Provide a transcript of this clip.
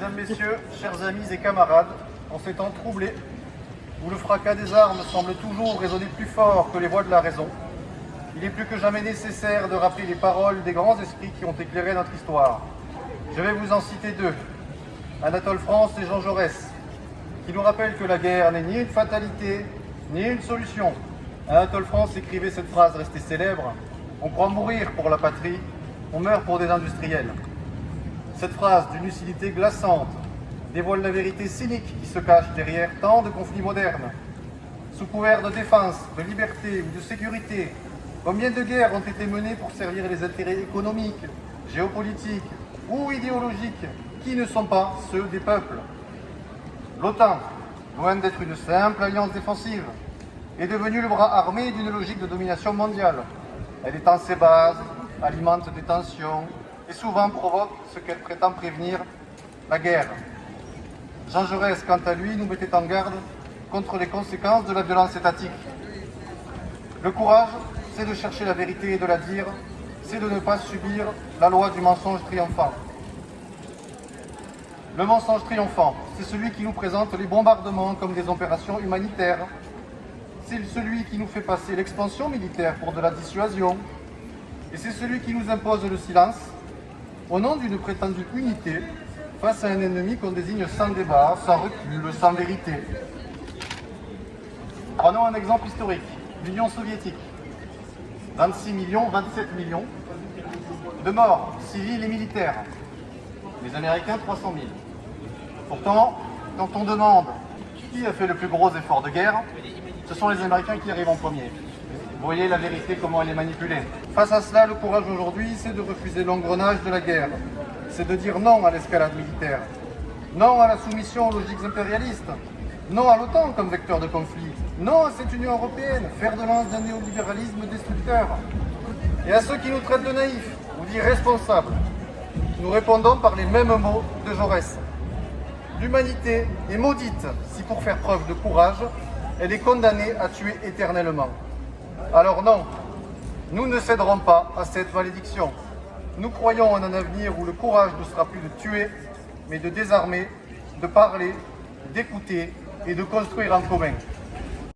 Mesdames, Messieurs, chers amis et camarades, en ces temps troublés, où le fracas des armes semble toujours résonner plus fort que les voix de la raison, il est plus que jamais nécessaire de rappeler les paroles des grands esprits qui ont éclairé notre histoire. Je vais vous en citer deux, Anatole France et Jean Jaurès, qui nous rappellent que la guerre n'est ni une fatalité, ni une solution. Anatole France écrivait cette phrase restée célèbre: « On croit mourir pour la patrie, on meurt pour des industriels ». Cette phrase, d'une lucidité glaçante, dévoile la vérité cynique qui se cache derrière tant de conflits modernes. Sous couvert de défense, de liberté ou de sécurité, combien de guerres ont été menées pour servir les intérêts économiques, géopolitiques ou idéologiques qui ne sont pas ceux des peuples? L'OTAN, loin d'être une simple alliance défensive, est devenue le bras armé d'une logique de domination mondiale. Elle étend ses bases, alimente des tensions et souvent provoque ce qu'elle prétend prévenir, la guerre. Jean Jaurès, quant à lui, nous mettait en garde contre les conséquences de la violence étatique. Le courage, c'est de chercher la vérité et de la dire, c'est de ne pas subir la loi du mensonge triomphant. Le mensonge triomphant, c'est celui qui nous présente les bombardements comme des opérations humanitaires. C'est celui qui nous fait passer l'expansion militaire pour de la dissuasion. Et c'est celui qui nous impose le silence au nom d'une prétendue unité face à un ennemi qu'on désigne sans débat, sans recul, sans vérité. Prenons un exemple historique, l'Union soviétique. 26 millions, 27 millions de morts civils et militaires. Les Américains, 300 000. Pourtant, quand on demande qui a fait le plus gros effort de guerre, ce sont les Américains qui arrivent en premier. Vous voyez la vérité, comment elle est manipulée. Face à cela, le courage aujourd'hui, c'est de refuser l'engrenage de la guerre. C'est de dire non à l'escalade militaire. Non à la soumission aux logiques impérialistes. Non à l'OTAN comme vecteur de conflit. Non à cette Union européenne, fer de lance d'un néolibéralisme destructeur. Et à ceux qui nous traitent de naïfs ou d'irresponsables, nous répondons par les mêmes mots de Jaurès. L'humanité est maudite si, pour faire preuve de courage, elle est condamnée à tuer éternellement. Alors non, nous ne céderons pas à cette malédiction. Nous croyons en un avenir où le courage ne sera plus de tuer, mais de désarmer, de parler, d'écouter et de construire en commun.